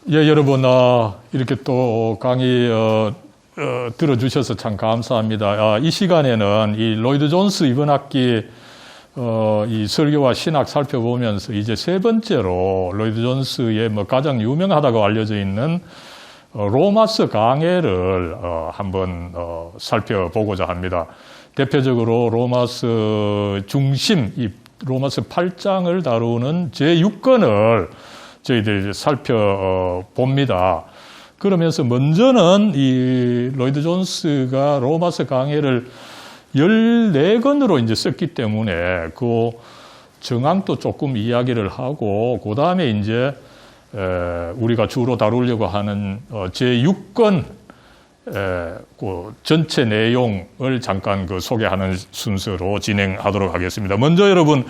예, 여러분, 이렇게 또 강의, 들어주셔서 참 감사합니다. 이 시간에는 이 로이드 존스 이번 학기, 이 설교와 신학 살펴보면서 이제 세 번째로 로이드 존스의 뭐 가장 유명하다고 알려져 있는 로마서 강해를 한번 살펴보고자 합니다. 대표적으로 로마서 중심, 이 로마서 8장을 다루는 제6권을 저희들이 살펴봅니다. 그러면서 먼저는 이 로이드 존스가 로마서 강해를 14권으로 이제 썼기 때문에 그 정황도 조금 이야기를 하고, 그 다음에 이제 우리가 주로 다루려고 하는 제6권 그 전체 내용을 잠깐 소개하는 순서로 진행하도록 하겠습니다. 먼저 여러분,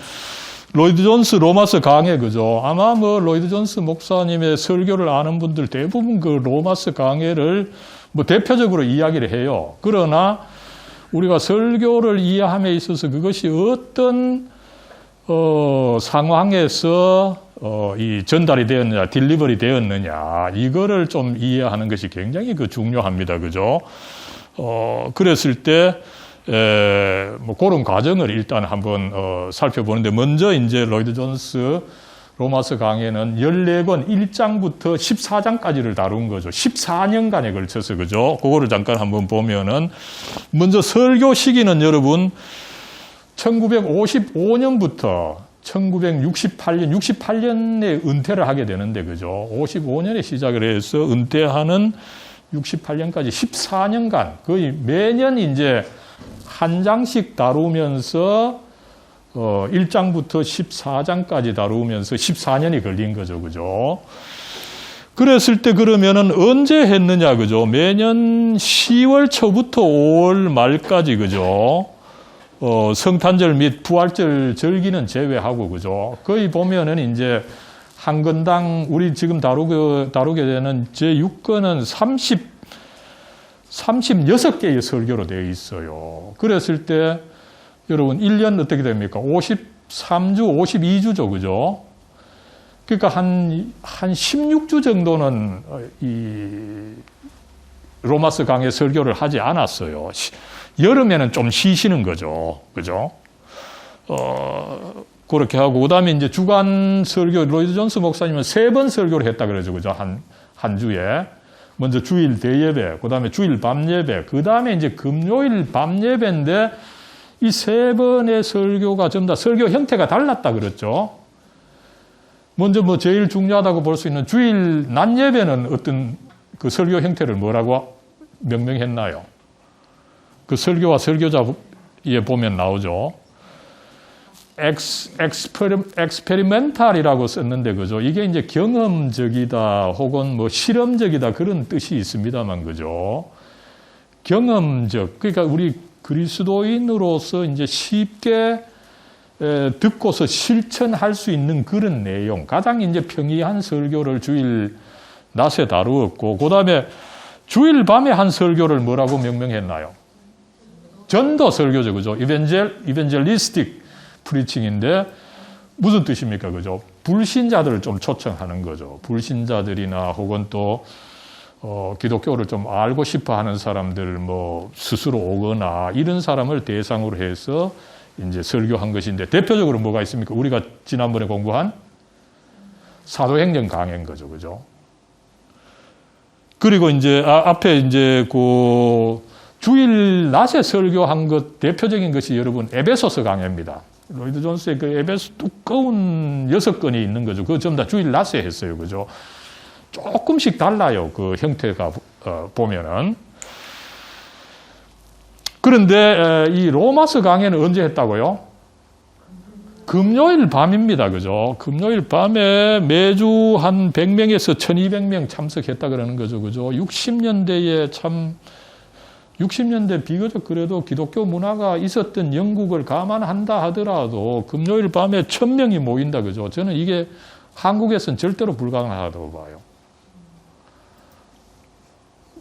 로이드 존스 로마서 강해, 그죠? 아마 뭐 로이드 존스 목사님의 설교를 아는 분들 대부분 그 로마서 강해를 뭐 대표적으로 이야기를 해요. 그러나 우리가 설교를 이해함에 있어서 그것이 어떤 상황에서 이 전달이 되었느냐, 딜리버리 되었느냐, 이거를 좀 이해하는 것이 굉장히 중요합니다. 그죠? 그랬을 때 뭐 그런 과정을 일단 한번 살펴보는데, 먼저 이제 로이드 존스 로마서 강해는 14권 1장부터 14장까지를 다룬 거죠. 14년간에 걸쳐서, 그죠? 그거를 잠깐 한번 보면은, 먼저 설교 시기는 여러분 1955년부터 1968년, 68년에 은퇴를 하게 되는데, 그죠? 55년에 시작을 해서 은퇴하는 68년까지 14년간 거의 매년 이제 한 장씩 다루면서 1장부터 14장까지 다루면서 14년이 걸린 거죠. 그죠? 그랬을 때 그러면은 언제 했느냐, 그죠? 매년 10월 초부터 5월 말까지, 그죠? 성탄절 및 부활절 절기는 제외하고, 그죠? 거의 보면은 이제 한 건당 우리 지금 다루게 되는 제6권은 36개의 설교로 되어 있어요. 그랬을 때 여러분 1년 어떻게 됩니까? 53주, 52주죠. 그죠? 그러니까 한 16주 정도는 이 로마서 강해 설교를 하지 않았어요. 여름에는 좀 쉬시는 거죠. 그죠? 그렇게 하고, 그 다음에 이제 주간 설교, 로이드 존스 목사님은 3번 설교를 했다 그러죠. 그죠? 한 주에. 먼저 주일 대예배, 그 다음에 주일 밤예배, 그 다음에 이제 금요일 밤예배인데, 이 3번의 설교가 전부 다 설교 형태가 달랐다 그랬죠. 먼저 뭐 제일 중요하다고 볼 수 있는 주일 낮예배는 어떤 그 설교 형태를 뭐라고 명명했나요? 그 설교와 설교자에 보면 나오죠. 엑스페리멘탈이라고 썼는데, 그죠? 이게 이제 경험적이다 혹은 뭐 실험적이다 그런 뜻이 있습니다만, 그죠? 경험적, 그러니까 우리 그리스도인으로서 이제 쉽게 듣고서 실천할 수 있는 그런 내용, 가장 이제 평이한 설교를 주일 낮에 다루었고, 그 다음에 주일 밤에 한 설교를 뭐라고 명명했나요? 전도 설교죠, 그죠? 이벤젤리스틱 프리칭인데 무슨 뜻입니까? 그죠? 불신자들을 좀 초청하는 거죠. 불신자들이나 혹은 또 기독교를 좀 알고 싶어 하는 사람들 뭐 스스로 오거나 이런 사람을 대상으로 해서 이제 설교한 것인데, 대표적으로 뭐가 있습니까? 우리가 지난번에 공부한 사도행전 강해인 거죠. 그죠? 그리고 이제 앞에 이제 그 주일 낮에 설교한 것 대표적인 것이 여러분 에베소서 강해입니다. 로이드 존스의 그 에베소 두꺼운 6권이 있는 거죠. 그거 전부 다 주일 낮에 했어요. 그죠? 조금씩 달라요. 그 형태가 보면은. 그런데 이 로마서 강해는 언제 했다고요? 금요일 밤입니다. 그죠? 금요일 밤에 매주 한 100명에서 1200명 참석했다 그러는 거죠. 그죠? 60년대 비교적 그래도 기독교 문화가 있었던 영국을 감안한다 하더라도 금요일 밤에 1000명이 모인다. 그죠? 저는 이게 한국에서는 절대로 불가능하다고 봐요.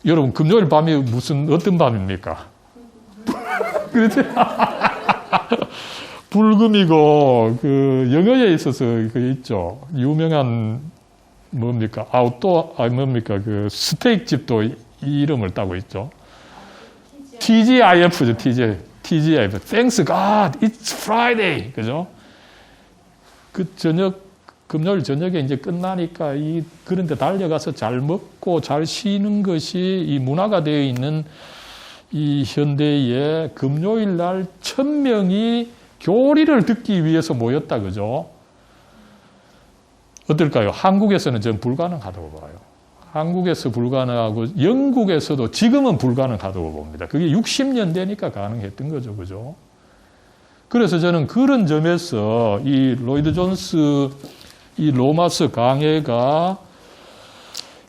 여러분, 금요일 밤이 어떤 밤입니까? 그렇지? 불금이고, 그, 영어에 있어서 그 있죠. 유명한 뭡니까? 뭡니까? 그 스테이크 집도 이 이름을 따고 있죠. TGIF죠, TGIF. Thanks God, it's Friday. 그죠? 그 금요일 저녁에 이제 끝나니까 그런데 달려가서 잘 먹고 잘 쉬는 것이 이 문화가 되어 있는 이 현대에 금요일 날 1000명이 교리를 듣기 위해서 모였다. 그죠? 어떨까요? 한국에서는 전 불가능하다고 봐요. 한국에서 불가능하고 영국에서도 지금은 불가능하다고 봅니다. 그게 60년대니까 가능했던 거죠. 그죠? 그래서 저는 그런 점에서 이 로이드 존스 이 로마서 강해가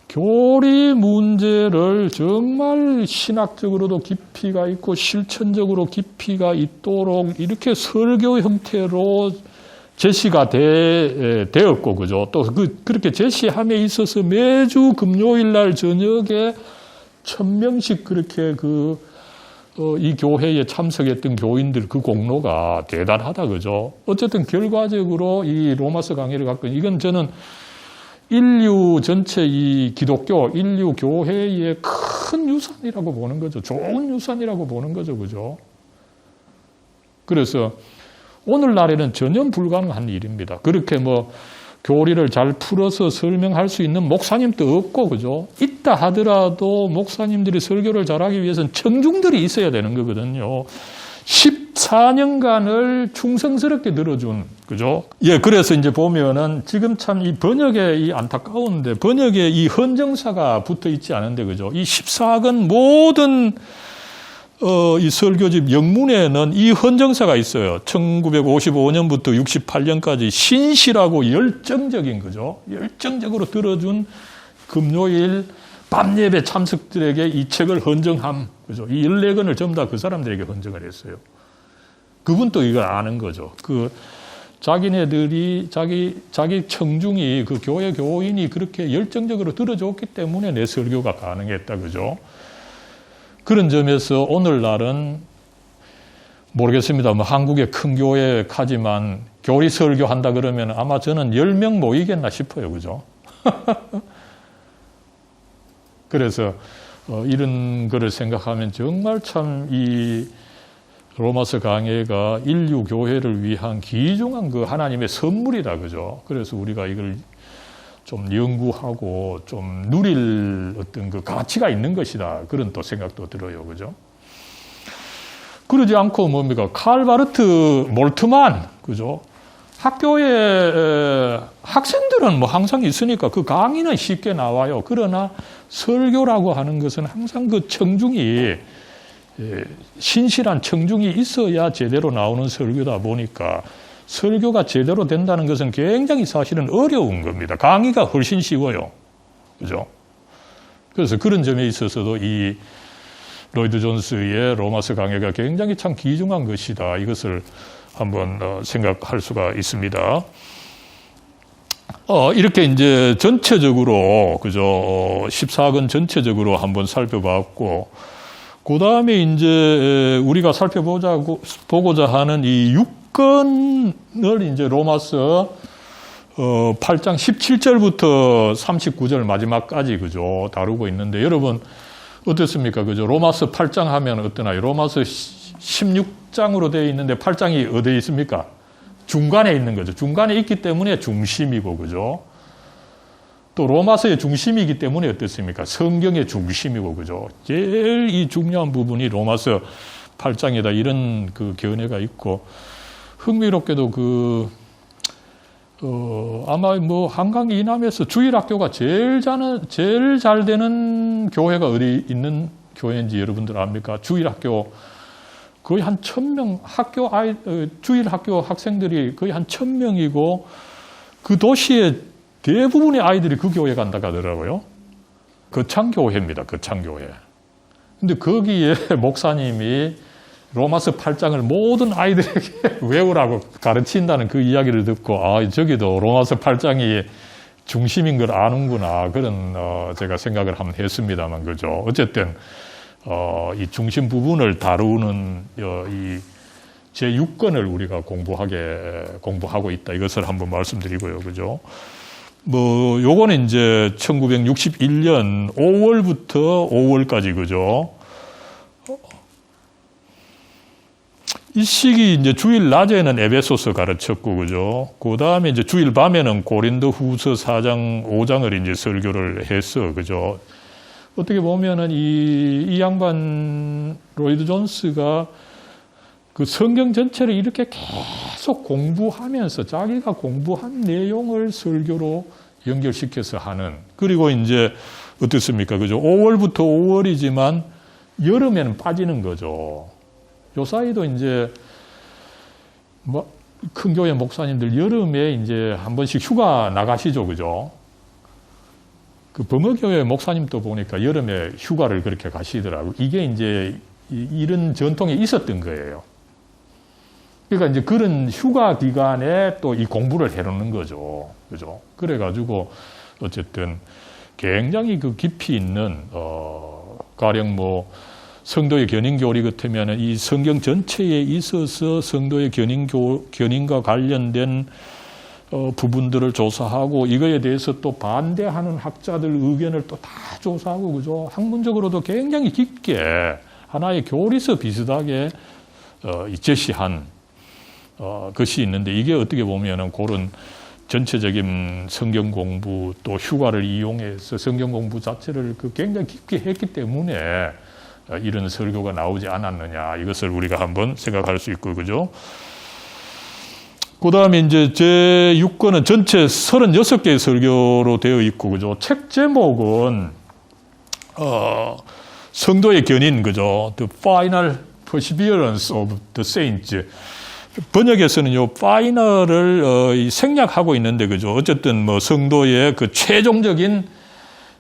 교리 문제를 정말 신학적으로도 깊이가 있고 실천적으로 깊이가 있도록 이렇게 설교 형태로 제시가 되었고, 그죠? 또 그렇게 제시함에 있어서 매주 금요일 날 저녁에 1000명씩 그렇게 이 교회에 참석했던 교인들 그 공로가 대단하다, 그죠? 어쨌든 결과적으로 이 로마서 강의를 갖고, 이건 저는 인류 전체 이 기독교, 인류 교회의 큰 유산이라고 보는 거죠. 좋은 유산이라고 보는 거죠, 그죠? 그래서 오늘날에는 전혀 불가능한 일입니다. 그렇게 교리를 잘 풀어서 설명할 수 있는 목사님도 없고, 그죠? 있다 하더라도 목사님들이 설교를 잘하기 위해서는 청중들이 있어야 되는 거거든요. 14년간을 충성스럽게 들어준, 그죠? 예, 그래서 이제 보면은 지금 참 이 번역에 이 안타까운데 번역에 이 헌정사가 붙어 있지 않은데, 그죠? 이 14권 모든 이 설교집 영문에는 이 헌정사가 있어요. 1955년부터 68년까지 신실하고 열정적인, 거죠. 열정적으로 들어준 금요일 밤 예배 참석들에게 이 책을 헌정함, 그죠. 이 14권을 전부 다 그 사람들에게 헌정을 했어요. 그분도 이걸 아는 거죠. 자기네들이 자기 청중이 그 교회 교인이 그렇게 열정적으로 들어줬기 때문에 내 설교가 가능했다, 그죠. 그런 점에서 오늘날은 모르겠습니다. 한국의 큰 교회 가지만 교리 설교한다 그러면 아마 저는 10명 모이겠나 싶어요. 그죠? 그래서 이런 거를 생각하면 정말 참 이 로마서 강해가 인류 교회를 위한 귀중한 그 하나님의 선물이다. 그죠? 그래서 우리가 이걸 좀 연구하고 좀 누릴 어떤 그 가치가 있는 것이다. 그런 또 생각도 들어요. 그죠? 그러지 않고 뭡니까? 칼바르트 몰트만, 그죠? 학교에 학생들은 항상 있으니까 그 강의는 쉽게 나와요. 그러나 설교라고 하는 것은 항상 그 청중이, 신실한 청중이 있어야 제대로 나오는 설교다 보니까 설교가 제대로 된다는 것은 굉장히 사실은 어려운 겁니다. 강의가 훨씬 쉬워요. 그죠? 그래서 그런 점에 있어서도 이 로이드 존스의 로마서 강해가 굉장히 참 귀중한 것이다. 이것을 한번 생각할 수가 있습니다. 이렇게 이제 전체적으로, 그죠? 14권 전체적으로 한번 살펴봤고, 그 다음에 이제 우리가 보고자 하는 이 6권을 이제 로마서 8장 17절부터 39절 마지막까지, 그죠? 다루고 있는데, 여러분, 어떻습니까? 그죠? 로마서 8장 하면 어떠나요? 로마서 16장으로 되어 있는데 8장이 어디에 있습니까? 중간에 있는 거죠. 중간에 있기 때문에 중심이고, 그죠? 또 로마서의 중심이기 때문에 어떻습니까? 성경의 중심이고, 그죠? 제일 이 중요한 부분이 로마서 8장이다. 이런 그 견해가 있고, 흥미롭게도 아마 한강 이남에서 주일학교가 제일 잘 되는 교회가 어디 있는 교회인지 여러분들 압니까? 주일학교 거의 한 1000명 주일학교 학생들이 거의 한 1000명이고 그 도시의 대부분의 아이들이 그 교회 간다 하더라고요. 거창교회입니다. 거창교회. 근데 거기에 목사님이 로마서 8장을 모든 아이들에게 외우라고 가르친다는 그 이야기를 듣고, 저기도 로마서 8장이 중심인 걸 아는구나. 그런, 제가 생각을 한번 했습니다만, 그죠. 어쨌든, 이 중심 부분을 다루는, 이 제6권을 우리가 공부하고 있다. 이것을 한번 말씀드리고요. 그죠. 요거는 이제 1961년 5월부터 5월까지, 그죠? 이 시기 이제 주일 낮에는 에베소서 가르쳤고, 그죠? 그 다음에 이제 주일 밤에는 고린도 후서 4장, 5장을 이제 설교를 했어, 그죠? 어떻게 보면은 이 양반 로이드 존스가 그 성경 전체를 이렇게 계속 공부하면서 자기가 공부한 내용을 설교로 연결시켜서 하는. 그리고 이제 어떻습니까? 그죠? 5월부터 5월이지만 여름에는 빠지는 거죠. 요 사이도 이제 큰 교회 목사님들 여름에 이제 한 번씩 휴가 나가시죠. 그죠? 그 범어교회 목사님도 보니까 여름에 휴가를 그렇게 가시더라고요. 이게 이제 이런 전통이 있었던 거예요. 그러니까 이제 그런 휴가 기간에 또 이 공부를 해놓는 거죠. 그죠? 그래가지고 어쨌든 굉장히 그 깊이 있는, 가령 성도의 견인교리 같으면 이 성경 전체에 있어서 성도의 견인과 관련된 부분들을 조사하고 이거에 대해서 또 반대하는 학자들 의견을 또 다 조사하고, 그죠? 학문적으로도 굉장히 깊게 하나의 교리서 비슷하게 제시한 것이 있는데, 이게 어떻게 보면은 그런 전체적인 성경 공부 또 휴가를 이용해서 성경 공부 자체를 굉장히 깊게 했기 때문에 이런 설교가 나오지 않았느냐, 이것을 우리가 한번 생각할 수 있고, 그죠? 그 다음에 이제 제6권은 전체 36개의 설교로 되어 있고, 그죠? 책 제목은, 성도의 견인, 그죠? The Final Perseverance of the Saints. 번역에서는 요 파이널을 생략하고 있는데, 그죠? 어쨌든 성도의 그 최종적인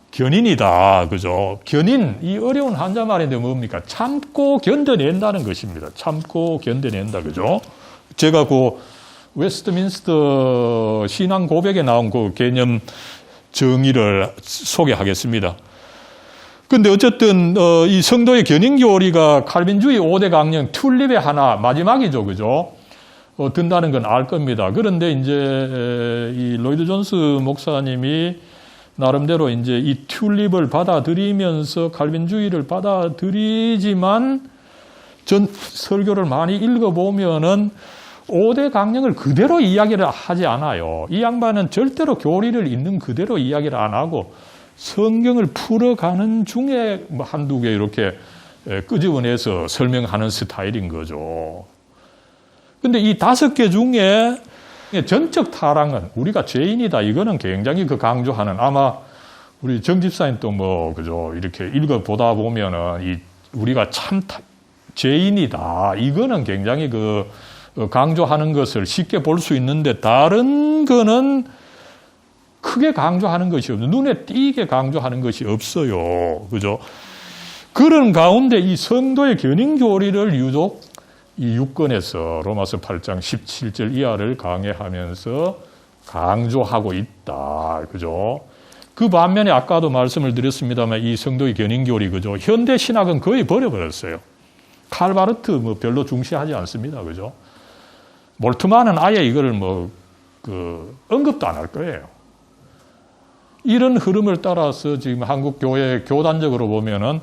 견인이다. 그죠? 견인, 이 어려운 한자 말인데 뭡니까? 참고 견뎌낸다는 것입니다. 참고 견뎌낸다. 그죠? 제가 그 웨스트민스터 신앙 고백에 나온 그 개념 정의를 소개하겠습니다. 근데 어쨌든, 이 성도의 견인교리가 칼빈주의 5대 강령 튤립의 하나, 마지막이죠. 그죠? 든다는 건 알 겁니다. 그런데 이제 이 로이드 존스 목사님이 나름대로 이제 이 튤립을 받아들이면서 칼빈주의를 받아들이지만 전 설교를 많이 읽어보면은 5대 강령을 그대로 이야기를 하지 않아요. 이 양반은 절대로 교리를 있는 그대로 이야기를 안 하고 성경을 풀어가는 중에 한두 개 이렇게 끄집어내서 설명하는 스타일인 거죠. 근데 이 5개 중에 전적 타락은 우리가 죄인이다. 이거는 굉장히 강조하는, 아마 우리 정 집사님 또 그죠? 이렇게 읽어보다 보면은 우리가 참 죄인이다. 이거는 굉장히 강조하는 것을 쉽게 볼 수 있는데, 다른 거는 크게 강조하는 것이 없어요. 눈에 띄게 강조하는 것이 없어요. 그죠? 그런 가운데 이 성도의 견인교리를 유독 이 6권에서 로마서 8장 17절 이하를 강해하면서 강조하고 있다. 그죠? 그 반면에 아까도 말씀을 드렸습니다만 이 성도의 견인교리, 그죠? 현대 신학은 거의 버려버렸어요. 칼바르트 별로 중시하지 않습니다. 그죠? 몰트만은 아예 이거를 언급도 안 할 거예요. 이런 흐름을 따라서 지금 한국 교회 교단적으로 보면은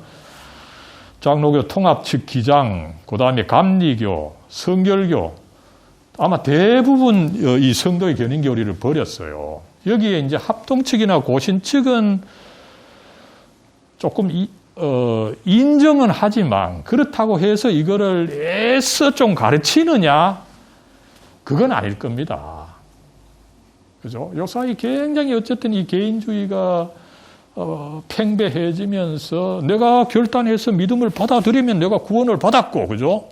장로교 통합 측 기장, 그 다음에 감리교, 성결교, 아마 대부분 이 성도의 견인교리를 버렸어요. 여기에 이제 합동 측이나 고신 측은 조금 인정은 하지만 그렇다고 해서 이거를 애써 좀 가르치느냐? 그건 아닐 겁니다. 그죠? 요 사이 굉장히 어쨌든 이 개인주의가 팽배해지면서 내가 결단해서 믿음을 받아들이면 내가 구원을 받았고, 그죠?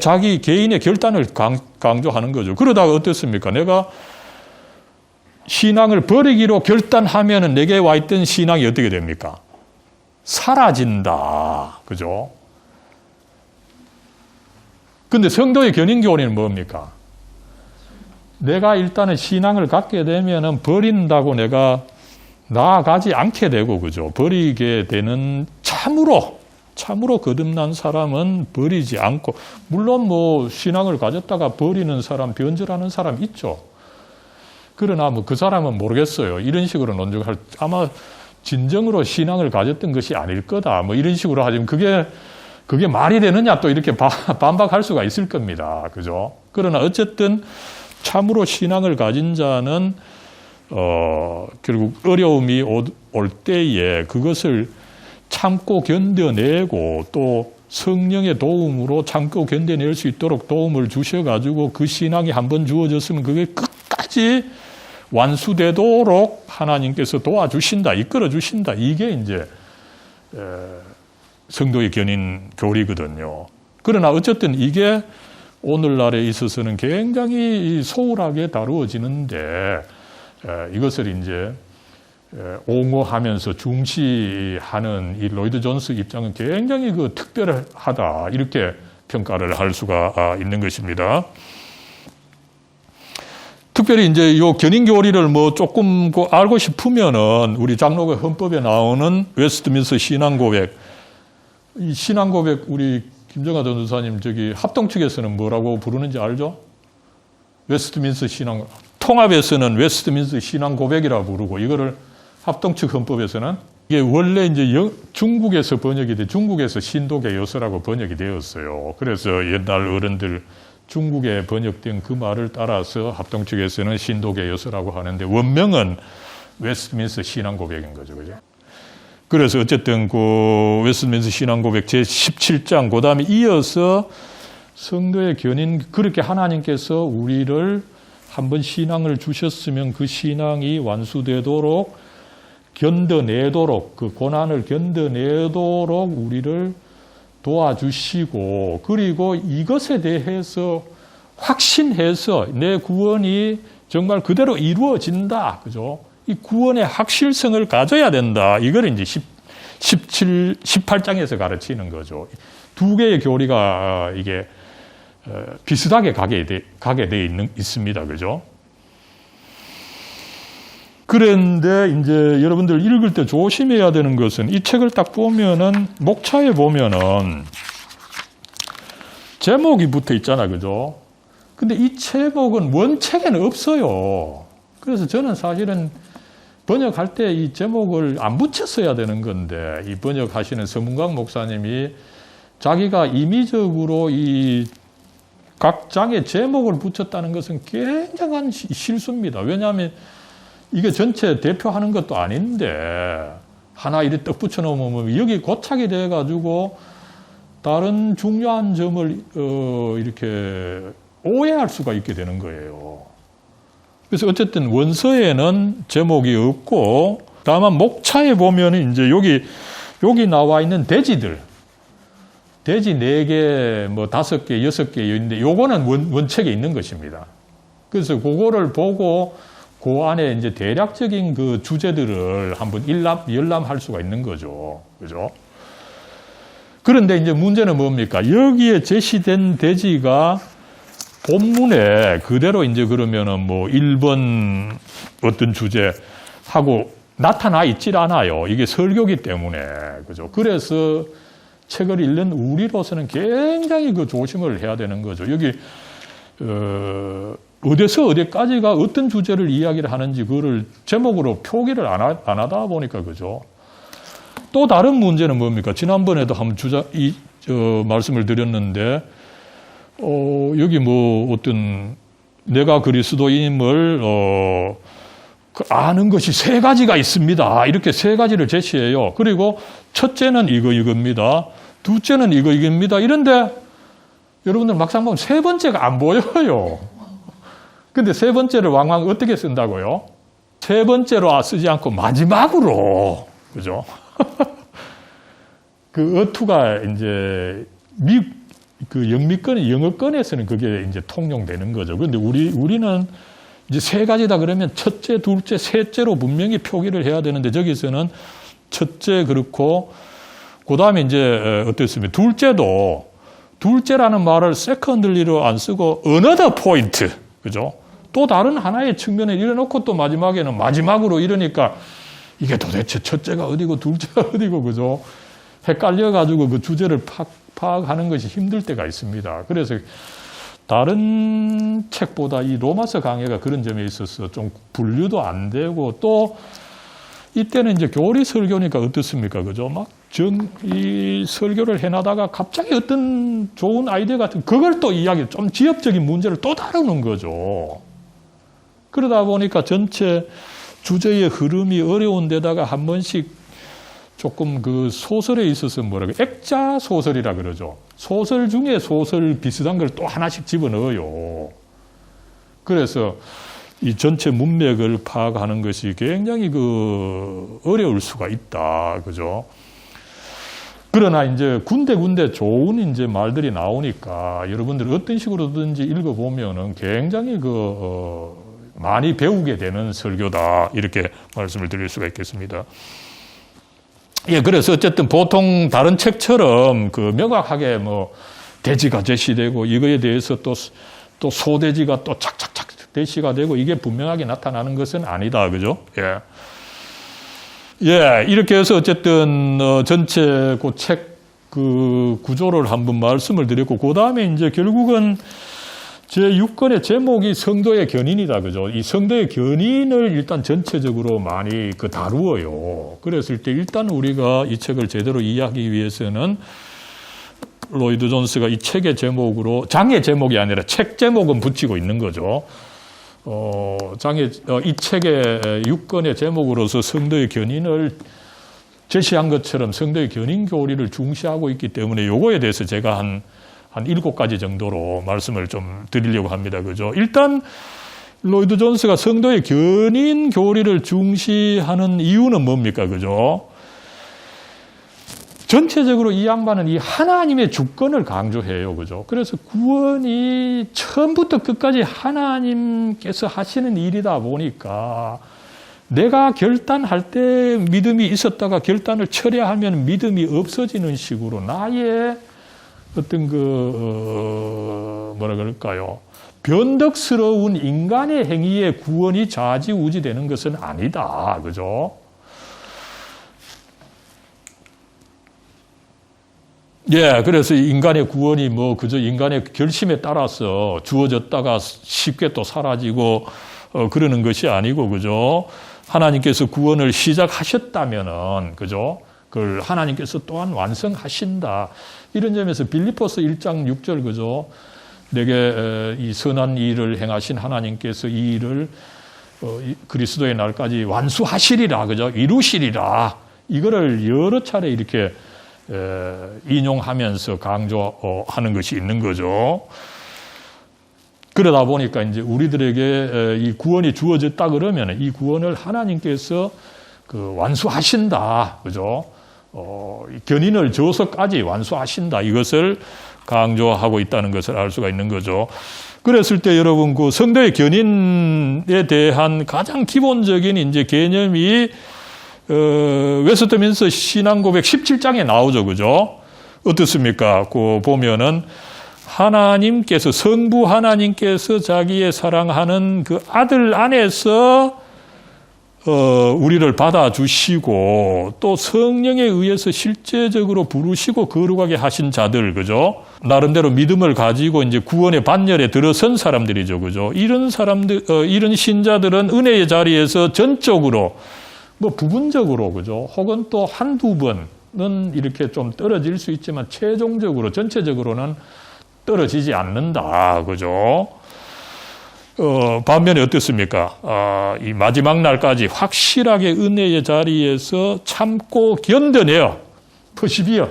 자기 개인의 결단을 강조하는 거죠. 그러다가 어떻습니까? 내가 신앙을 버리기로 결단하면 내게 와 있던 신앙이 어떻게 됩니까? 사라진다. 그죠? 근데 성도의 견인교리는 뭡니까? 내가 일단은 신앙을 갖게 되면은 버린다고 내가 나아가지 않게 되고, 그죠? 버리게 되는 참으로 거듭난 사람은 버리지 않고, 물론 신앙을 가졌다가 버리는 사람, 변절하는 사람 있죠. 그러나 뭐 그 사람은 모르겠어요. 이런 식으로 논증할, 아마 진정으로 신앙을 가졌던 것이 아닐 거다. 뭐 이런 식으로 하지만 그게 말이 되느냐 또 이렇게 반박할 수가 있을 겁니다. 그죠? 그러나 어쨌든 참으로 신앙을 가진 자는, 결국 어려움이 올 때에 그것을 참고 견뎌내고 또 성령의 도움으로 참고 견뎌낼 수 있도록 도움을 주셔가지고 그 신앙이 한번 주어졌으면 그게 끝까지 완수되도록 하나님께서 도와주신다, 이끌어주신다. 이게 이제 성도의 교리거든요. 그러나 어쨌든 이게 오늘날에 있어서는 굉장히 소홀하게 다루어지는데 이것을 이제 옹호하면서 중시하는 이 로이드 존스 입장은 굉장히 특별하다, 이렇게 평가를 할 수가 있는 것입니다. 특별히 이제 요 견인교리를 뭐 조금 알고 싶으면은 우리 장로교 헌법에 나오는 웨스트민스터 신앙고백, 이 신앙고백 우리 김정하 전도사님 저기 합동 측에서는 뭐라고 부르는지 알죠? 웨스트민스터 신앙, 통합에서는 웨스트민스터 신앙고백이라고 부르고, 이거를 합동 측 헌법에서는, 이게 원래 이제 중국에서 번역이 돼, 중국에서 신독의 요서라고 번역이 되었어요. 그래서 옛날 어른들 중국에 번역된 그 말을 따라서 합동 측에서는 신독의 요서라고 하는데 원명은 웨스트민스터 신앙고백인 거죠. 그죠? 그래서 어쨌든 그 웨스트민스터 신앙고백 제17장, 그 다음에 이어서 성도의 견인, 그렇게 하나님께서 우리를 한번 신앙을 주셨으면 그 신앙이 완수되도록 견뎌내도록, 그 고난을 견뎌내도록 우리를 도와주시고, 그리고 이것에 대해서 확신해서 내 구원이 정말 그대로 이루어진다. 그죠? 이 구원의 확실성을 가져야 된다. 이걸 이제 18장에서 가르치는 거죠. 두 개의 교리가 이게 비슷하게 가게 돼 있습니다. 그죠? 그런데 이제 여러분들 읽을 때 조심해야 되는 것은, 이 책을 딱 보면은 목차에 보면은 제목이 붙어 있잖아. 그죠? 근데 이 제목은 원책에는 없어요. 그래서 저는 사실은 번역할 때 이 제목을 안 붙였어야 되는 건데, 이 번역하시는 서문광 목사님이 자기가 임의적으로 이 각 장의 제목을 붙였다는 것은 굉장한 실수입니다. 왜냐하면 이게 전체 대표하는 것도 아닌데 하나 이렇게 떡 붙여놓으면 여기 고착이 돼가지고 다른 중요한 점을 이렇게 오해할 수가 있게 되는 거예요. 그래서 어쨌든 원서에는 제목이 없고, 다만 목차에 보면 이제 여기 나와 있는 대지들, 대지 4개, 뭐 5개, 6개 있는데 요거는 원책에 있는 것입니다. 그래서 그거를 보고 그 안에 이제 대략적인 그 주제들을 한번 열람할 수가 있는 거죠. 그죠? 그런데 이제 문제는 뭡니까? 여기에 제시된 대지가 본문에 그대로 이제 그러면은 뭐 1번 어떤 주제하고 나타나 있질 않아요. 이게 설교기 때문에. 그죠? 그래서 책을 읽는 우리로서는 굉장히 그 조심을 해야 되는 거죠. 여기, 어디서 어디까지가 어떤 주제를 이야기를 하는지 그거를 제목으로 표기를 안 하다 보니까, 그죠? 또 다른 문제는 뭡니까? 지난번에도 한번 말씀을 드렸는데, 여기 뭐 어떤 내가 그리스도인임을, 아는 것이 3가지가 있습니다. 이렇게 3가지를 제시해요. 그리고 첫째는 이겁니다. 둘째는 이겁니다. 이런데 여러분들 막상 보면 3번째가 안 보여요. 근데 3번째를 왕왕 어떻게 쓴다고요? 3번째로 쓰지 않고 마지막으로, 그죠? 그 어투가 이제 그 영어권에서는 그게 이제 통용되는 거죠. 그런데 우리는 이제 3가지다 그러면 첫째, 둘째, 셋째로 분명히 표기를 해야 되는데, 저기서는 첫째 그렇고, 그 다음에 이제 어떻습니까? 둘째라는 말을 세컨들리로 안 쓰고 another point, 그죠? 또 다른 하나의 측면에 이래놓고 또 마지막에는 마지막으로 이러니까 이게 도대체 첫째가 어디고 둘째가 어디고, 그죠? 헷갈려가지고 그 주제를 파악하는 것이 힘들 때가 있습니다. 그래서 다른 책보다 이 로마서 강해가 그런 점에 있어서 좀 분류도 안 되고, 또 이때는 이제 교리 설교니까 어떻습니까? 그죠? 이 설교를 해나다가 갑자기 어떤 좋은 아이디어 같은 그걸 또 이야기, 좀 지엽적인 문제를 또 다루는 거죠. 그러다 보니까 전체 주제의 흐름이 어려운 데다가 한 번씩 조금 그 소설에 있어서 액자 소설이라 그러죠. 소설 중에 소설 비슷한 걸 또 하나씩 집어넣어요. 그래서 이 전체 문맥을 파악하는 것이 굉장히 어려울 수가 있다. 그죠? 그러나 이제 군데군데 좋은 이제 말들이 나오니까 여러분들 어떤 식으로든지 읽어보면은 굉장히 많이 배우게 되는 설교다. 이렇게 말씀을 드릴 수가 있겠습니다. 예, 그래서 어쨌든 보통 다른 책처럼 명확하게 대지가 제시되고 이거에 대해서 또 소대지가 또 착착착 대시가 되고 이게 분명하게 나타나는 것은 아니다. 그죠? 예. 예, 이렇게 해서 어쨌든 전체 책 구조를 한번 말씀을 드렸고, 그 다음에 이제 결국은 제6권의 제목이 성도의 견인이다. 그죠? 이 성도의 견인을 일단 전체적으로 많이 다루어요. 그랬을 때 일단 우리가 이 책을 제대로 이해하기 위해서는 로이드 존스가 이 책의 제목으로, 장의 제목이 아니라 책 제목은 붙이고 있는 거죠. 이 책의 6권의 제목으로서 성도의 견인을 제시한 것처럼 성도의 견인 교리를 중시하고 있기 때문에 요거에 대해서 제가 한 7가지 정도로 말씀을 좀 드리려고 합니다. 그죠? 일단, 로이드 존스가 성도의 견인 교리를 중시하는 이유는 뭡니까? 그죠? 전체적으로 이 양반은 이 하나님의 주권을 강조해요. 그죠? 그래서 구원이 처음부터 끝까지 하나님께서 하시는 일이다 보니까 내가 결단할 때 믿음이 있었다가 결단을 철회하면 믿음이 없어지는 식으로 나의 어떤 뭐라 그럴까요? 변덕스러운 인간의 행위에 구원이 좌지우지 되는 것은 아니다. 그죠? 예, 그래서 인간의 구원이 그저 인간의 결심에 따라서 주어졌다가 쉽게 또 사라지고, 그러는 것이 아니고, 그죠? 하나님께서 구원을 시작하셨다면은, 그죠? 그걸 하나님께서 또한 완성하신다. 이런 점에서 빌립보서 1장 6절, 그죠? 내게 이 선한 일을 행하신 하나님께서 이 일을 그리스도의 날까지 완수하시리라, 그죠? 이루시리라. 이거를 여러 차례 이렇게 인용하면서 강조하는 것이 있는 거죠. 그러다 보니까 이제 우리들에게 이 구원이 주어졌다 그러면 이 구원을 하나님께서 완수하신다. 그죠? 견인을 줘서까지 완수하신다. 이것을 강조하고 있다는 것을 알 수가 있는 거죠. 그랬을 때 여러분 성도의 견인에 대한 가장 기본적인 이제 개념이 웨스트민스터 신앙고백 17장에 나오죠. 그죠? 어떻습니까? 보면은 하나님께서, 성부 하나님께서 자기의 사랑하는 그 아들 안에서 우리를 받아주시고 또 성령에 의해서 실제적으로 부르시고 거룩하게 하신 자들, 그죠? 나름대로 믿음을 가지고 이제 구원의 반열에 들어선 사람들이죠. 그죠? 이런 사람들, 이런 신자들은 은혜의 자리에서 전적으로 부분적으로, 그죠? 혹은 또 한두 번은 이렇게 좀 떨어질 수 있지만 최종적으로, 전체적으로는 떨어지지 않는다. 그죠? 반면에 어떻습니까? 이 마지막 날까지 확실하게 은혜의 자리에서 참고 견뎌내어, 퍼시비어.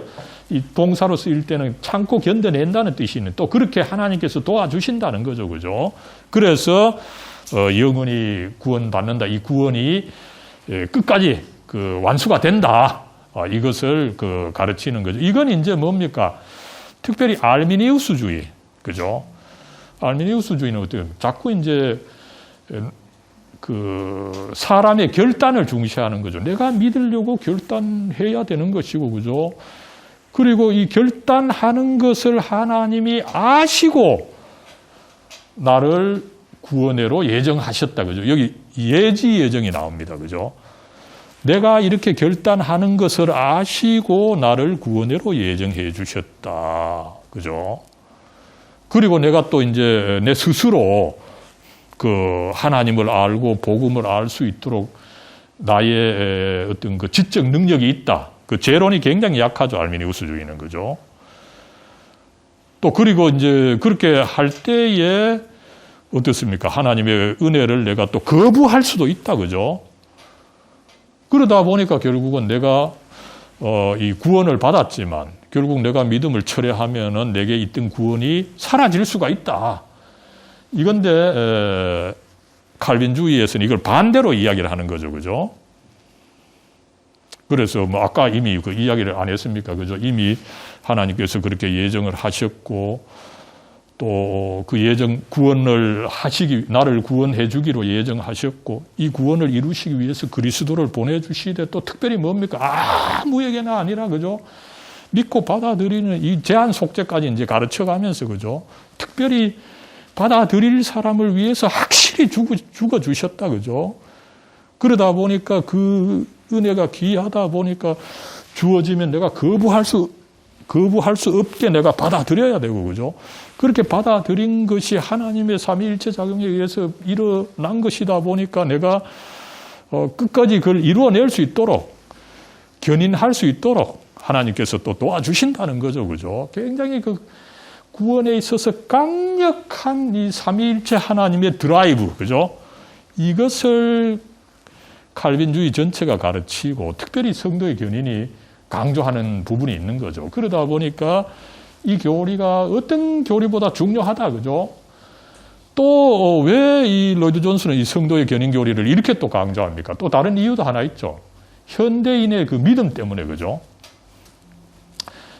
이 동사로 쓰일 때는 참고 견뎌낸다는 뜻이 있는, 또 그렇게 하나님께서 도와주신다는 거죠. 그죠? 그래서, 영원히 구원받는다. 이 구원이 끝까지 완수가 된다. 이것을 가르치는 거죠. 이건 이제 뭡니까? 특별히 알미니우스주의. 그죠? 알미니우스주의는 어때요? 자꾸 이제 사람의 결단을 중시하는 거죠. 내가 믿으려고 결단해야 되는 것이고, 그죠? 그리고 이 결단하는 것을 하나님이 아시고 나를 구원회로 예정하셨다. 그죠? 여기 예지 예정이 나옵니다. 그죠? 내가 이렇게 결단하는 것을 아시고 나를 구원회로 예정해 주셨다. 그죠? 그리고 내가 또 이제 내 스스로 그 하나님을 알고 복음을 알 수 있도록 나의 어떤 그 지적 능력이 있다. 그 재론이 굉장히 약하죠. 알미니우스주의는. 그죠? 또 그리고 이제 그렇게 할 때에 어떻습니까? 하나님의 은혜를 내가 또 거부할 수도 있다. 그죠? 그러다 보니까 결국은 내가 이 구원을 받았지만 결국 내가 믿음을 철회하면은 내게 있던 구원이 사라질 수가 있다. 이건데 칼빈주의에서는 이걸 반대로 이야기를 하는 거죠. 그죠? 그래서 뭐 아까 이미 그 이야기를 안 했습니까? 그죠? 이미 하나님께서 그렇게 예정을 하셨고 또 그 예정 구원을 나를 구원해 주기로 예정하셨고 이 구원을 이루시기 위해서 그리스도를 보내주시되 또 특별히 뭡니까? 아무에게나 아니라 그죠? 믿고 받아들이는 이 제한 속죄까지 이제 가르쳐 가면서 그죠? 특별히 받아들일 사람을 위해서 확실히 죽어 주셨다. 그죠? 그러다 보니까 그 은혜가 귀하다 보니까 주어지면 내가 거부할 수 없게 내가 받아들여야 되고, 그죠? 그렇게 받아들인 것이 하나님의 삼위일체 작용에 의해서 일어난 것이다 보니까 내가 끝까지 그걸 이루어낼 수 있도록, 견인할 수 있도록 하나님께서 또 도와주신다는 거죠. 그죠? 굉장히 그 구원에 있어서 강력한 이 삼위일체 하나님의 드라이브, 그죠? 이것을 칼빈주의 전체가 가르치고 특별히 성도의 견인이 강조하는 부분이 있는 거죠. 그러다 보니까 이 교리가 어떤 교리보다 중요하다. 그죠? 또 왜 이 로이드 존스는 이 성도의 견인 교리를 이렇게 또 강조합니까? 또 다른 이유도 하나 있죠. 현대인의 그 믿음 때문에. 그죠?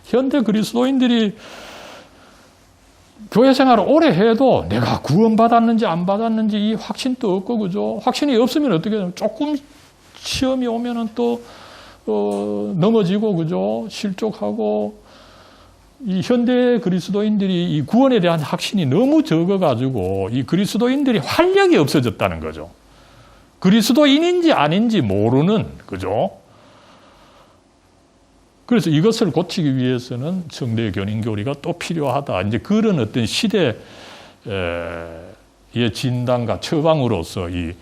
현대 그리스도인들이 교회 생활을 오래 해도 내가 구원받았는지 안 받았는지 이 확신도 없고, 그죠? 확신이 없으면 어떻게 되면 조금 시험이 오면은 또 넘어지고, 그죠? 실족하고, 이 현대 그리스도인들이 이 구원에 대한 확신이 너무 적어가지고, 이 그리스도인들이 활력이 없어졌다는 거죠. 그리스도인인지 아닌지 모르는, 그죠? 그래서 이것을 고치기 위해서는 성도의 견인교리가 또 필요하다. 이제 그런 어떤 시대의 진단과 처방으로서 이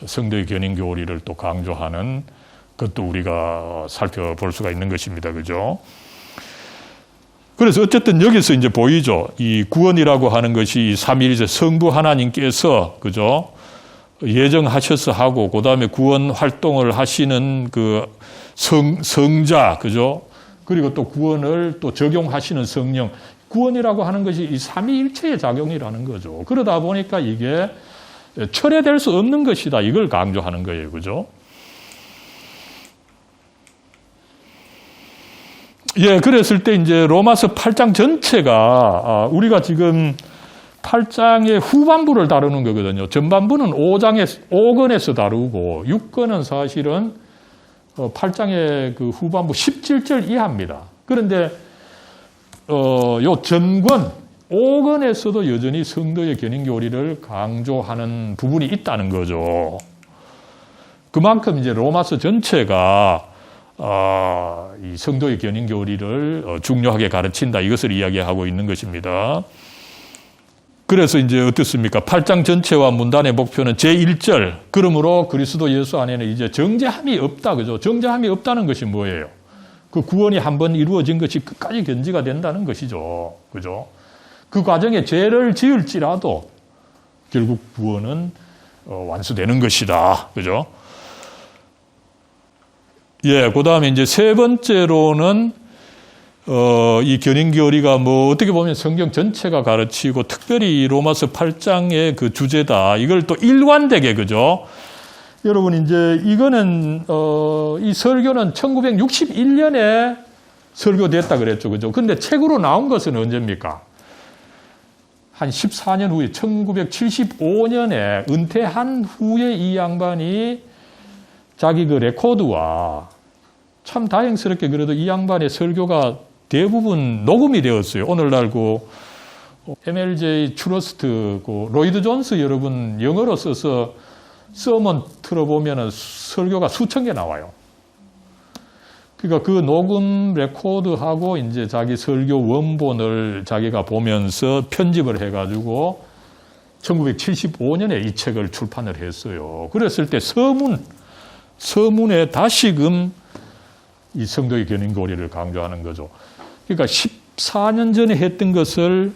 성도의 견인교리를 또 강조하는 그것도 우리가 살펴볼 수가 있는 것입니다. 그죠? 그래서 어쨌든 여기서 이제 보이죠. 이 구원이라고 하는 것이 삼위일체 성부 하나님께서, 그죠? 예정하셔서 하고, 그 다음에 구원 활동을 하시는 그 성자, 그죠? 그리고 또 구원을 또 적용하시는 성령. 구원이라고 하는 것이 이 삼위일체의 작용이라는 거죠. 그러다 보니까 이게 철회될 수 없는 것이다. 이걸 강조하는 거예요. 그죠? 예, 그랬을 때 이제 로마서 8장 전체가 우리가 지금 8장의 후반부를 다루는 거거든요. 전반부는 5권에서 다루고 6권은 사실은 8장의 그 후반부 17절 이하입니다. 그런데 요 전권 5권에서도 여전히 성도의 견인교리를 강조하는 부분이 있다는 거죠. 그만큼 이제 로마서 전체가 이 성도의 견인교리를 중요하게 가르친다. 이것을 이야기하고 있는 것입니다. 그래서 이제 어떻습니까? 8장 전체와 문단의 목표는 제1절. 그러므로 그리스도 예수 안에는 이제 정죄함이 없다. 그죠? 정죄함이 없다는 것이 뭐예요? 그 구원이 한번 이루어진 것이 끝까지 견지가 된다는 것이죠. 그죠? 그 과정에 죄를 지을지라도 결국 구원은 완수되는 것이다. 그죠? 예, 그 다음에 이제 세 번째로는, 이 견인교리가 뭐 어떻게 보면 성경 전체가 가르치고 특별히 로마서 8장의 그 주제다. 이걸 또 일관되게, 그죠? 여러분, 이제 이거는, 이 설교는 1961년에 설교됐다 그랬죠. 그죠? 근데 책으로 나온 것은 언제입니까? 한 14년 후에 1975년에 은퇴한 후에 이 양반이 자기 그 레코드와 참 다행스럽게 그래도 이 양반의 설교가 대부분 녹음이 되었어요. 오늘날 그 MLJ 트러스트 그 로이드 존스 여러분 영어로 써서 서먼 틀어보면 설교가 수천 개 나와요. 그러니까 그 녹음 레코드하고 이제 자기 설교 원본을 자기가 보면서 편집을 해가지고 1975년에 이 책을 출판을 했어요. 그랬을 때 서문에 다시금 이 성도의 견인교리를 강조하는 거죠. 그러니까 14년 전에 했던 것을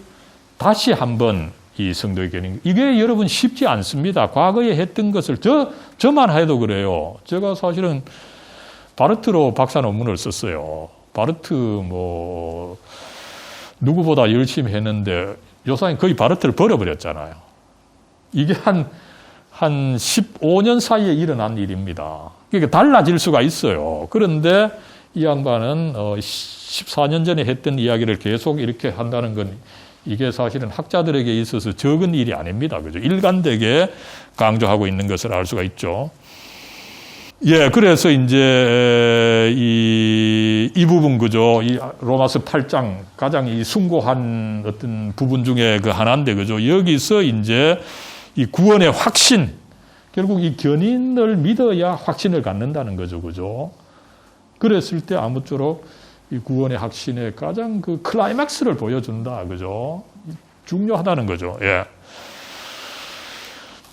다시 한번 이 성도의 견인, 이게 여러분 쉽지 않습니다. 과거에 했던 것을 저만 해도 그래요. 제가 사실은 바르트로 박사 논문을 썼어요. 바르트 누구보다 열심히 했는데 요사님 거의 바르트를 버려버렸잖아요. 이게 한 15년 사이에 일어난 일입니다. 그러니까 달라질 수가 있어요. 그런데 이 양반은 14년 전에 했던 이야기를 계속 이렇게 한다는 건 이게 사실은 학자들에게 있어서 적은 일이 아닙니다. 그죠? 일관되게 강조하고 있는 것을 알 수가 있죠. 예, 그래서 이제 이 부분 그죠? 이 로마서 8장 가장 이 숭고한 어떤 부분 중에 그 하나인데 그죠? 여기서 이제 이 구원의 확신, 결국 이 견인을 믿어야 확신을 갖는다는 거죠. 그죠? 그랬을 때 아무쪼록 이 구원의 확신의 가장 그 클라이맥스를 보여준다. 그죠? 중요하다는 거죠. 예.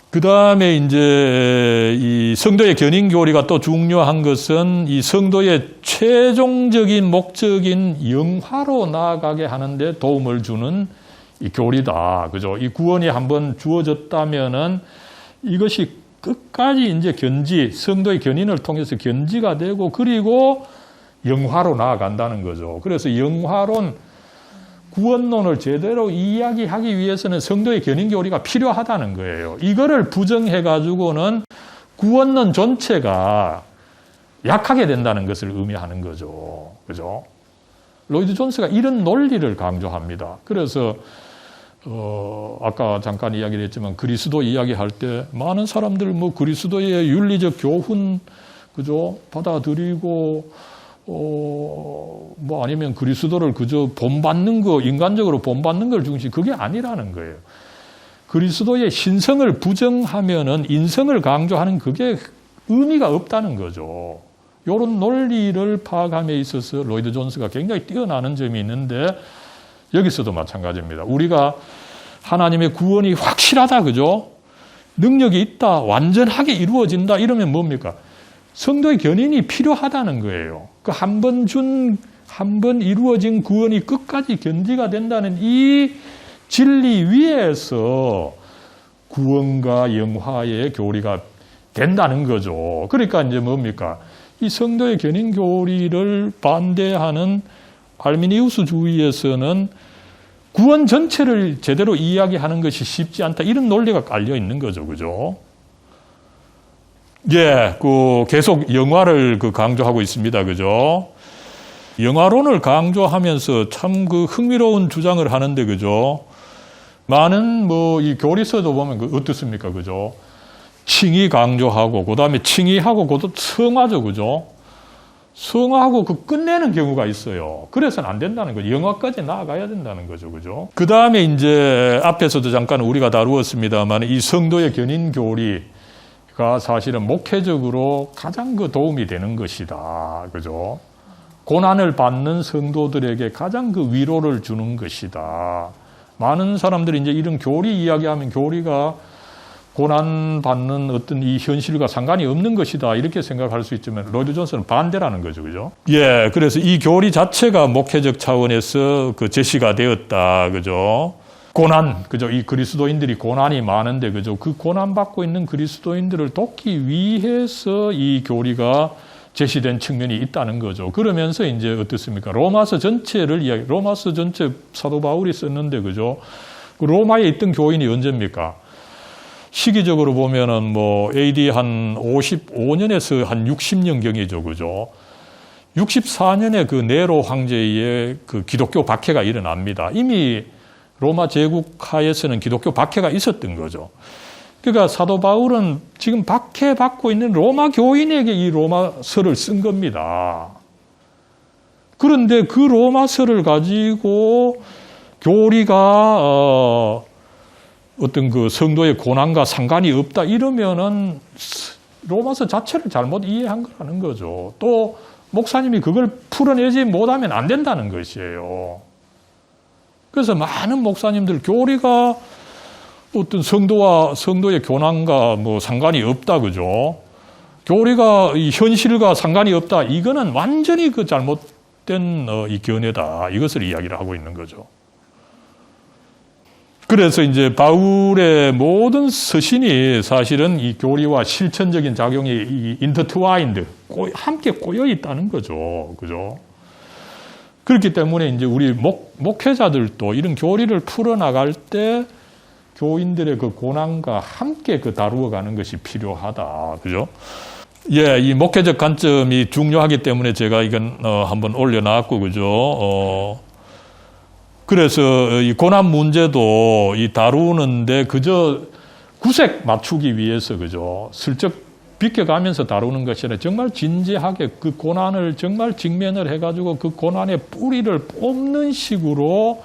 그 다음에 이제 이 성도의 견인 교리가 또 중요한 것은 이 성도의 최종적인 목적인 영화로 나아가게 하는데 도움을 주는 이 교리다. 그죠? 이 구원이 한번 주어졌다면은 이것이 끝까지 이제 성도의 견인을 통해서 견지가 되고 그리고 영화로 나아간다는 거죠. 그래서 영화론, 구원론을 제대로 이야기하기 위해서는 성도의 견인 교리가 필요하다는 거예요. 이거를 부정해가지고는 구원론 전체가 약하게 된다는 것을 의미하는 거죠. 그죠? 로이드 존스가 이런 논리를 강조합니다. 그래서 아까 잠깐 이야기를 했지만 그리스도 이야기할 때 많은 사람들 그리스도의 윤리적 교훈 그죠? 받아들이고 아니면 그리스도를 그저 본받는 거, 인간적으로 본받는 걸 중시, 그게 아니라는 거예요. 그리스도의 신성을 부정하면은 인성을 강조하는 그게 의미가 없다는 거죠. 이런 논리를 파악함에 있어서 로이드 존스가 굉장히 뛰어나는 점이 있는데 여기서도 마찬가지입니다. 우리가 하나님의 구원이 확실하다, 그죠? 능력이 있다, 완전하게 이루어진다, 이러면 뭡니까? 성도의 견인이 필요하다는 거예요. 그 한 번 이루어진 구원이 끝까지 견지가 된다는 이 진리 위에서 구원과 영화의 교리가 된다는 거죠. 그러니까 이제 뭡니까? 이 성도의 견인 교리를 반대하는 알미니우스주의에서는 구원 전체를 제대로 이야기하는 것이 쉽지 않다. 이런 논리가 깔려 있는 거죠. 그죠? 예, 계속 영화를 강조하고 있습니다. 그죠? 영화론을 강조하면서 참 흥미로운 주장을 하는데, 그죠? 많은 이 교리서도 보면 어떻습니까? 그죠? 칭의 강조하고, 그 다음에 칭의하고, 그것도 성화죠. 그죠? 성화하고 끝내는 경우가 있어요. 그래서는 안 된다는 거죠. 영화까지 나아가야 된다는 거죠. 그죠? 그 다음에 이제 앞에서도 잠깐 우리가 다루었습니다만 이 성도의 견인 교리가 사실은 목회적으로 가장 도움이 되는 것이다. 그죠? 고난을 받는 성도들에게 가장 위로를 주는 것이다. 많은 사람들이 이제 이런 교리 이야기하면 교리가 고난받는 어떤 이 현실과 상관이 없는 것이다. 이렇게 생각할 수 있지만, 로이드 존스는 반대라는 거죠. 그죠? 예. 그래서 이 교리 자체가 목회적 차원에서 제시가 되었다. 그죠? 고난. 그죠? 이 그리스도인들이 고난이 많은데, 그죠? 그 고난받고 있는 그리스도인들을 돕기 위해서 이 교리가 제시된 측면이 있다는 거죠. 그러면서 이제 어떻습니까? 로마서 전체 사도 바울이 썼는데, 그죠? 로마에 있던 교인이 언제입니까? 시기적으로 보면은 AD 한 55년에서 한 60년경이죠. 그죠? 64년에 네로 황제의 기독교 박해가 일어납니다. 이미 로마 제국하에서는 기독교 박해가 있었던 거죠. 그러니까 사도 바울은 지금 박해받고 있는 로마 교인에게 이 로마서를 쓴 겁니다. 그런데 그 로마서를 가지고 교리가 어떤 성도의 고난과 상관이 없다 이러면은 로마서 자체를 잘못 이해한 거라는 거죠. 또 목사님이 그걸 풀어내지 못하면 안 된다는 것이에요. 그래서 많은 목사님들 교리가 어떤 성도의 교난과 뭐 상관이 없다, 그죠? 교리가 이 현실과 상관이 없다. 이거는 완전히 그 잘못된 이 견해다. 이것을 이야기를 하고 있는 거죠. 그래서 이제 바울의 모든 서신이 사실은 이 교리와 실천적인 작용이 이 인터트와인드, 함께 꼬여 있다는 거죠. 그죠? 그렇기 때문에 이제 우리 목회자들도 이런 교리를 풀어나갈 때 교인들의 그 고난과 함께 그 다루어가는 것이 필요하다. 그죠? 예, 이 목회적 관점이 중요하기 때문에 제가 이건 한번 올려놨고, 그죠? 그래서 이 고난 문제도 이 다루는데 그저 구색 맞추기 위해서, 그죠? 슬쩍 비껴가면서 다루는 것이 아니라 정말 진지하게 그 고난을 정말 직면을 해가지고 그 고난의 뿌리를 뽑는 식으로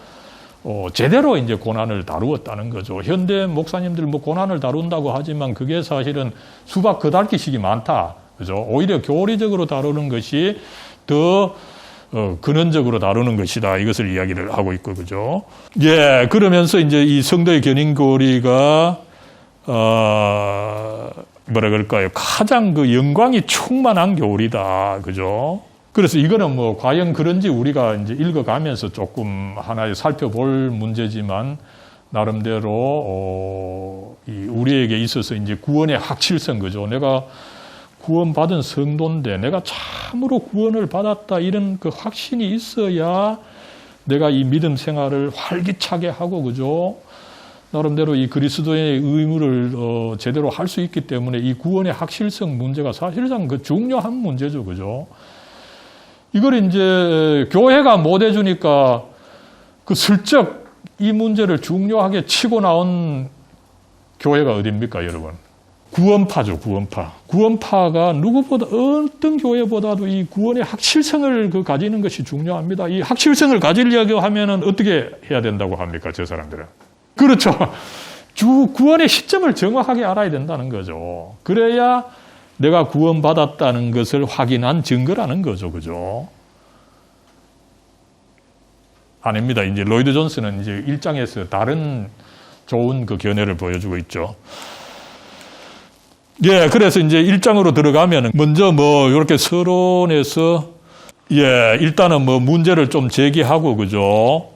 제대로 이제 고난을 다루었다는 거죠. 현대 목사님들 뭐 고난을 다룬다고 하지만 그게 사실은 수박 그달기식이 많다. 그죠? 오히려 교리적으로 다루는 것이 더 근원적으로 다루는 것이다. 이것을 이야기를 하고 있고, 그죠? 예, 그러면서 이제 이 성도의 견인고리가, 뭐라 그럴까요? 가장 그 영광이 충만한 교리다. 그죠? 그래서 이거는 뭐, 과연 그런지 우리가 이제 읽어가면서 조금 하나의 살펴볼 문제지만, 나름대로, 우리에게 있어서 이제 구원의 확실성, 그죠? 내가 구원받은 성도인데 내가 참으로 구원을 받았다 이런 그 확신이 있어야 내가 이 믿음 생활을 활기차게 하고, 그죠? 나름대로 이 그리스도의 의무를 제대로 할 수 있기 때문에 이 구원의 확실성 문제가 사실상 그 중요한 문제죠. 그죠? 이걸 이제 교회가 못 해주니까 그 슬쩍 이 문제를 중요하게 치고 나온 교회가 어딥니까, 여러분? 구원파죠, 구원파. 구원파가 누구보다, 어떤 교회보다도 이 구원의 확실성을 가지는 것이 중요합니다. 이 확실성을 가지려고 하면은 어떻게 해야 된다고 합니까, 저 사람들은? 그렇죠. 구원의 시점을 정확하게 알아야 된다는 거죠. 그래야 내가 구원받았다는 것을 확인한 증거라는 거죠, 그죠? 아닙니다. 이제 로이드 존스는 이제 1장에서 다른 좋은 그 견해를 보여주고 있죠. 예, 그래서 이제 1장으로 들어가면 먼저 뭐 이렇게 서론에서 예, 일단은 뭐 문제를 좀 제기하고, 그죠?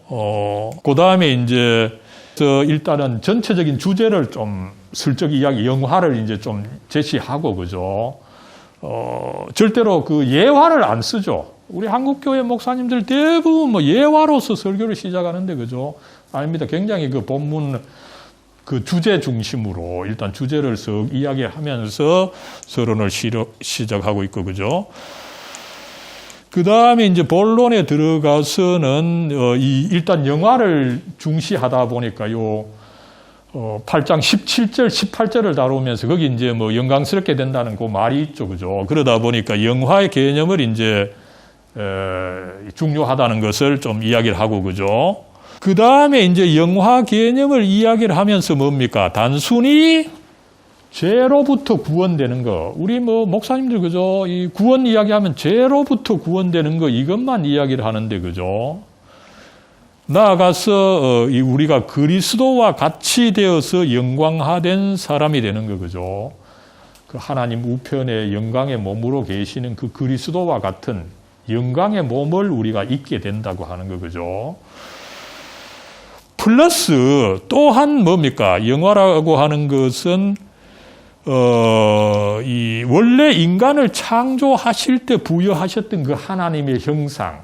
그 다음에 이제 일단은 전체적인 주제를 좀 슬쩍 영화를 이제 좀 제시하고, 그죠? 절대로 그 예화를 안 쓰죠. 우리 한국교회 목사님들 대부분 뭐 예화로서 설교를 시작하는데, 그죠? 아닙니다. 굉장히 그 본문 그 주제 중심으로 일단 주제를 쓱 이야기하면서 서론을 시작하고 있고, 그죠? 그 다음에 이제 본론에 들어가서는, 일단 영화를 중시하다 보니까 8장 17절, 18절을 다루면서 거기 이제 뭐 영광스럽게 된다는 그 말이 있죠. 그죠? 그러다 보니까 영화의 개념을 이제, 중요하다는 것을 좀 이야기를 하고, 그죠? 그 다음에 이제 영화 개념을 이야기를 하면서 뭡니까? 단순히 죄로부터 구원되는 거. 우리 뭐 목사님들, 그죠? 이 구원 이야기하면 죄로부터 구원되는 거 이것만 이야기를 하는데, 그죠? 나아가서 우리가 그리스도와 같이 되어서 영광화된 사람이 되는 거, 그죠? 그 하나님 우편에 영광의 몸으로 계시는 그 그리스도와 같은 영광의 몸을 우리가 입게 된다고 하는 거, 그죠? 플러스 또한 뭡니까? 영화라고 하는 것은 이 원래 인간을 창조하실 때 부여하셨던 그 하나님의 형상,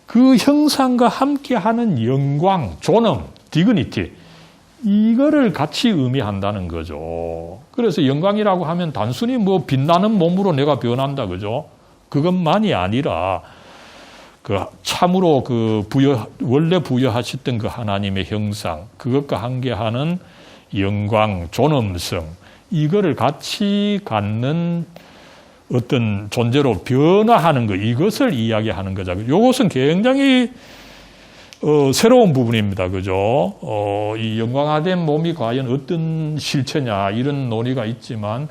그 형상과 함께하는 영광, 존엄, 디그니티, 이거를 같이 의미한다는 거죠. 그래서 영광이라고 하면 단순히 뭐 빛나는 몸으로 내가 변한다, 그죠? 그것만이 아니라 그 참으로 원래 부여하셨던 그 하나님의 형상, 그것과 함께하는 영광, 존엄성, 이거를 같이 갖는 어떤 존재로 변화하는 것, 이것을 이야기하는 거죠. 이것은 굉장히 새로운 부분입니다. 그죠? 이 영광화된 몸이 과연 어떤 실체냐, 이런 논의가 있지만,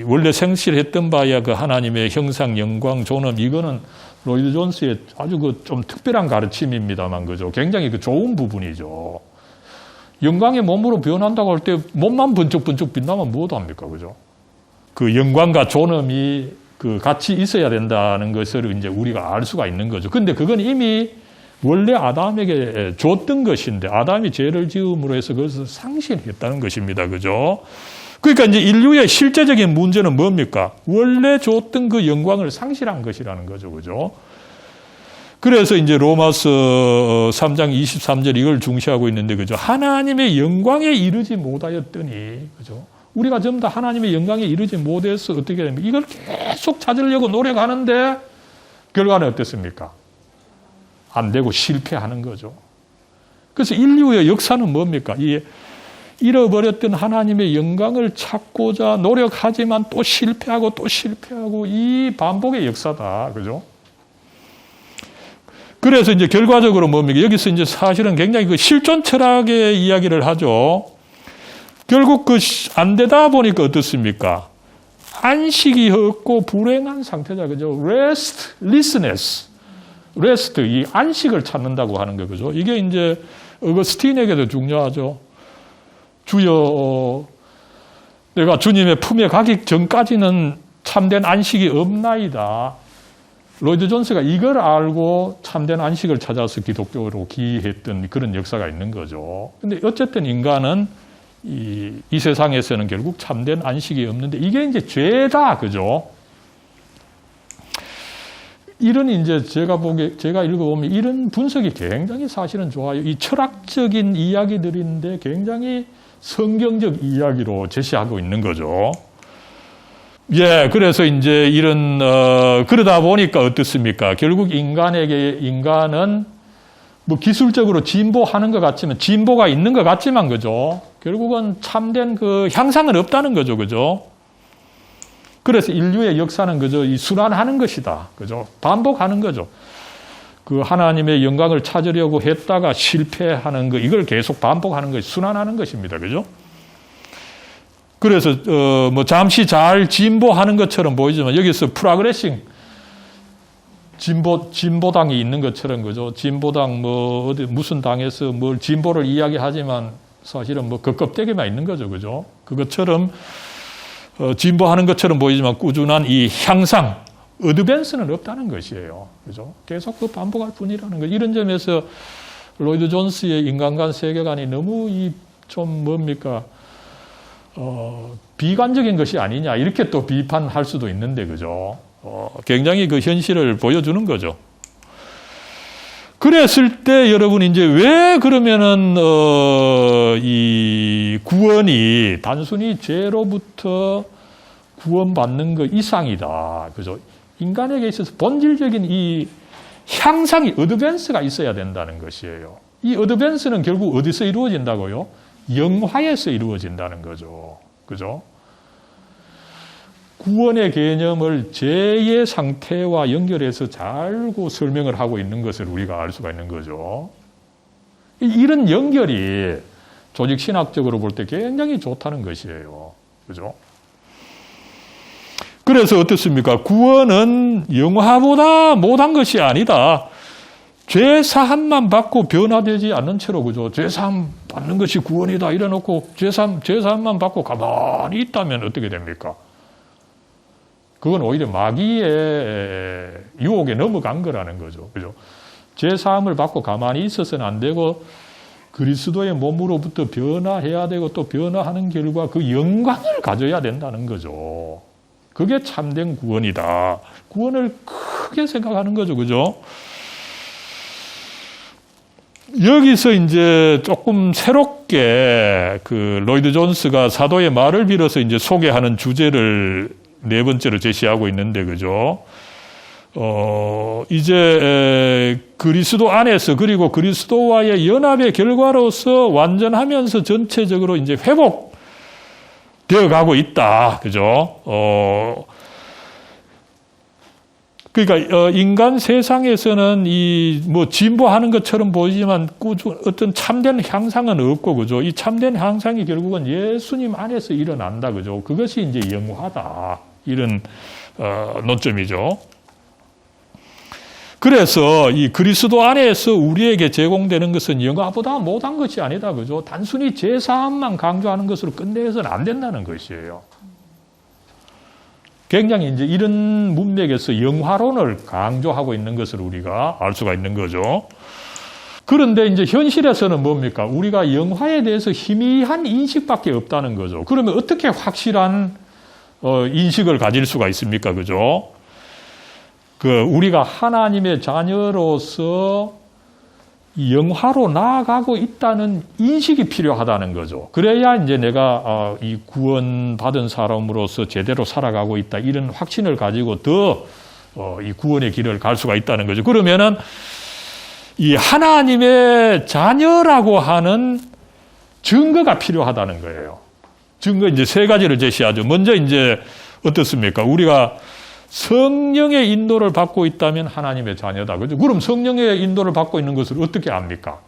원래 생실했던 바야 그 하나님의 형상, 영광, 존엄, 이거는 로이드 존스의 아주 그 좀 특별한 가르침입니다만, 그죠? 굉장히 그 좋은 부분이죠. 영광의 몸으로 변한다고 할 때 몸만 번쩍번쩍 빛나면 뭐도 합니까? 그죠? 그 영광과 존엄이 그 같이 있어야 된다는 것을 이제 우리가 알 수가 있는 거죠. 근데 그건 이미 원래 아담에게 줬던 것인데, 아담이 죄를 지음으로 해서 그것을 상실했다는 것입니다. 그죠? 그러니까 이제 인류의 실제적인 문제는 뭡니까? 원래 줬던 그 영광을 상실한 것이라는 거죠. 그죠? 그래서 이제 로마서 3장 23절 이걸 중시하고 있는데, 그죠? 하나님의 영광에 이르지 못하였더니, 그죠? 우리가 전부 다 하나님의 영광에 이르지 못해서 어떻게 됩니까? 이걸 계속 찾으려고 노력하는데, 결과는 어떻습니까? 안 되고 실패하는 거죠. 그래서 인류의 역사는 뭡니까? 이 잃어버렸던 하나님의 영광을 찾고자 노력하지만 또 실패하고 또 실패하고 이 반복의 역사다. 그죠? 그래서 이제 결과적으로 뭡니까? 여기서 이제 사실은 굉장히 그 실존 철학의 이야기를 하죠. 결국 그 안 되다 보니까 어떻습니까? 안식이 없고 불행한 상태다. 그죠? restlessness. 레스트, 이 안식을 찾는다고 하는 거죠. 이게 이제 어거스틴에게도 중요하죠. 주여, 내가 주님의 품에 가기 전까지는 참된 안식이 없나이다. 로이드 존스가 이걸 알고 참된 안식을 찾아서 기독교로 기이했던 그런 역사가 있는 거죠. 근데 어쨌든 인간은 이 세상에서는 결국 참된 안식이 없는데 이게 이제 죄다. 그죠? 이런 이제 제가 읽어보면 이런 분석이 굉장히 사실은 좋아요. 이 철학적인 이야기들인데 굉장히 성경적 이야기로 제시하고 있는 거죠. 예, 그래서 이제 이런, 그러다 보니까 어떻습니까? 결국 인간은 뭐 기술적으로 진보하는 것 같지만, 진보가 있는 것 같지만, 그죠? 결국은 참된 그 향상은 없다는 거죠. 그죠? 그래서 인류의 역사는 그저 이 순환하는 것이다. 그죠? 반복하는 거죠. 그 하나님의 영광을 찾으려고 했다가 실패하는 거, 이걸 계속 반복하는 것이 순환하는 것입니다. 그죠? 그래서, 뭐 잠시 잘 진보하는 것처럼 보이지만 여기서 프로그레싱, 진보당이 있는 것처럼, 그죠? 진보당 뭐 어디 무슨 당에서 뭘 진보를 이야기하지만 사실은 뭐 그 껍데기만 있는 거죠. 그죠? 그것처럼 진보하는 것처럼 보이지만 꾸준한 이 향상, 어드밴스는 없다는 것이에요. 그죠? 계속 그 반복할 뿐이라는 거. 이런 점에서 로이드 존스의 인간관 세계관이 너무 좀 뭡니까? 비관적인 것이 아니냐. 이렇게 또 비판할 수도 있는데, 그죠? 굉장히 그 현실을 보여주는 거죠. 그랬을 때 여러분 이제 왜 그러면은 이 구원이 단순히 죄로부터 구원받는 것 이상이다. 그죠? 인간에게 있어서 본질적인 이 향상이 어드밴스가 있어야 된다는 것이에요. 이 어드밴스는 결국 어디서 이루어진다고요? 영화에서 이루어진다는 거죠. 그죠? 구원의 개념을 죄의 상태와 연결해서 잘 설명을 하고 있는 것을 우리가 알 수가 있는 거죠. 이런 연결이 조직 신학적으로 볼 때 굉장히 좋다는 것이에요. 그죠? 그래서 어떻습니까? 구원은 영화보다 못한 것이 아니다. 죄 사함만 받고 변화되지 않는 채로, 그죠? 죄 사함 받는 것이 구원이다 이래놓고 죄 사함만 받고 가만히 있다면 어떻게 됩니까? 그건 오히려 마귀의 유혹에 넘어간 거라는 거죠. 그죠? 죄 사함을 받고 가만히 있어서는 안 되고 그리스도의 몸으로부터 변화해야 되고 또 변화하는 결과 그 영광을 가져야 된다는 거죠. 그게 참된 구원이다. 구원을 크게 생각하는 거죠. 그죠? 여기서 이제 조금 새롭게 그 로이드 존스가 사도의 말을 빌어서 이제 소개하는 주제를 네 번째로 제시하고 있는데, 그죠? 이제 그리스도 안에서 그리고 그리스도와의 연합의 결과로서 완전하면서 전체적으로 이제 회복되어 가고 있다. 그죠? 그러니까 인간 세상에서는 이 뭐 진보하는 것처럼 보이지만 어떤 참된 향상은 없고, 그죠? 이 참된 향상이 결국은 예수님 안에서 일어난다, 그죠? 그것이 이제 영화다, 이런 논점이죠. 그래서 이 그리스도 안에서 우리에게 제공되는 것은 영화보다 못한 것이 아니다, 그죠? 단순히 제사함만 강조하는 것으로 끝내서는 안 된다는 것이에요. 굉장히 이제 이런 문맥에서 영화론을 강조하고 있는 것을 우리가 알 수가 있는 거죠. 그런데 이제 현실에서는 뭡니까? 우리가 영화에 대해서 희미한 인식밖에 없다는 거죠. 그러면 어떻게 확실한 인식을 가질 수가 있습니까? 그죠? 우리가 하나님의 자녀로서 영화로 나아가고 있다는 인식이 필요하다는 거죠. 그래야 이제 내가 이 구원받은 사람으로서 제대로 살아가고 있다, 이런 확신을 가지고 더 이 구원의 길을 갈 수가 있다는 거죠. 그러면은 이 하나님의 자녀라고 하는 증거가 필요하다는 거예요. 증거 이제 세 가지를 제시하죠. 먼저 이제 어떻습니까? 우리가 성령의 인도를 받고 있다면 하나님의 자녀다, 그죠? 그럼 성령의 인도를 받고 있는 것을 어떻게 압니까?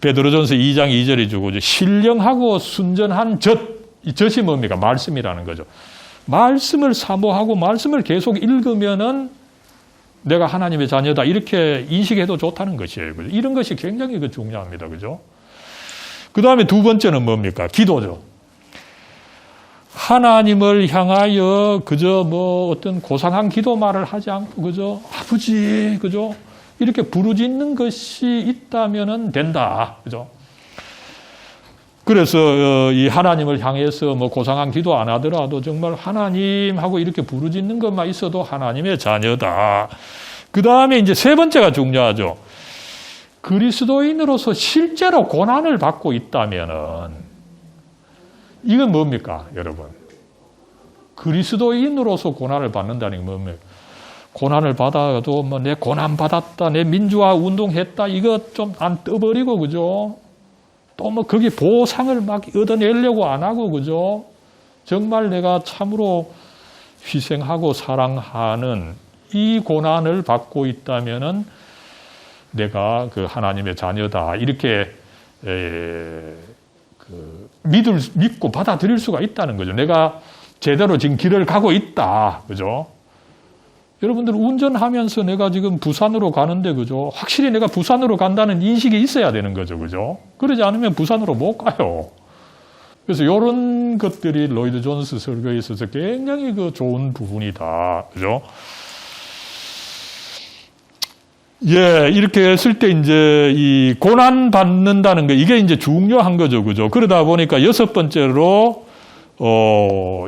베드로전서 2장 2절이죠, 그죠? 신령하고 순전한 이 젖이 뭡니까? 말씀이라는 거죠. 말씀을 사모하고 말씀을 계속 읽으면은 내가 하나님의 자녀다, 이렇게 인식해도 좋다는 것이에요, 그죠? 이런 것이 굉장히 중요합니다, 그죠? 그 다음에 두 번째는 뭡니까? 기도죠. 하나님을 향하여 그저 뭐 어떤 고상한 기도말을 하지 않고 그저 아버지, 그죠? 이렇게 부르짖는 것이 있다면은 된다, 그죠? 그래서 이 하나님을 향해서 뭐 고상한 기도 안 하더라도 정말 하나님하고 이렇게 부르짖는 것만 있어도 하나님의 자녀다. 그 다음에 이제 세 번째가 중요하죠. 그리스도인으로서 실제로 고난을 받고 있다면은 이건 뭡니까, 여러분? 그리스도인으로서 고난을 받는다는 게 뭡니까? 고난을 받아도 뭐 내 고난 받았다, 내 민주화 운동했다, 이거 좀 안 떠버리고, 그죠? 또 뭐 거기 보상을 막 얻어내려고 안 하고, 그죠? 정말 내가 참으로 희생하고 사랑하는 이 고난을 받고 있다면은 내가 그 하나님의 자녀다, 이렇게 믿고 받아들일 수가 있다는 거죠. 내가 제대로 지금 길을 가고 있다, 그죠? 여러분들 운전하면서 내가 지금 부산으로 가는데, 그죠? 확실히 내가 부산으로 간다는 인식이 있어야 되는 거죠, 그죠? 그러지 않으면 부산으로 못 가요. 그래서 이런 것들이 로이드 존스 설교에 있어서 굉장히 좋은 부분이다, 그죠? 예, 이렇게 했을 때 이제 이 고난 받는다는 거, 이게 이제 중요한 거죠, 그죠? 그러다 보니까 여섯 번째로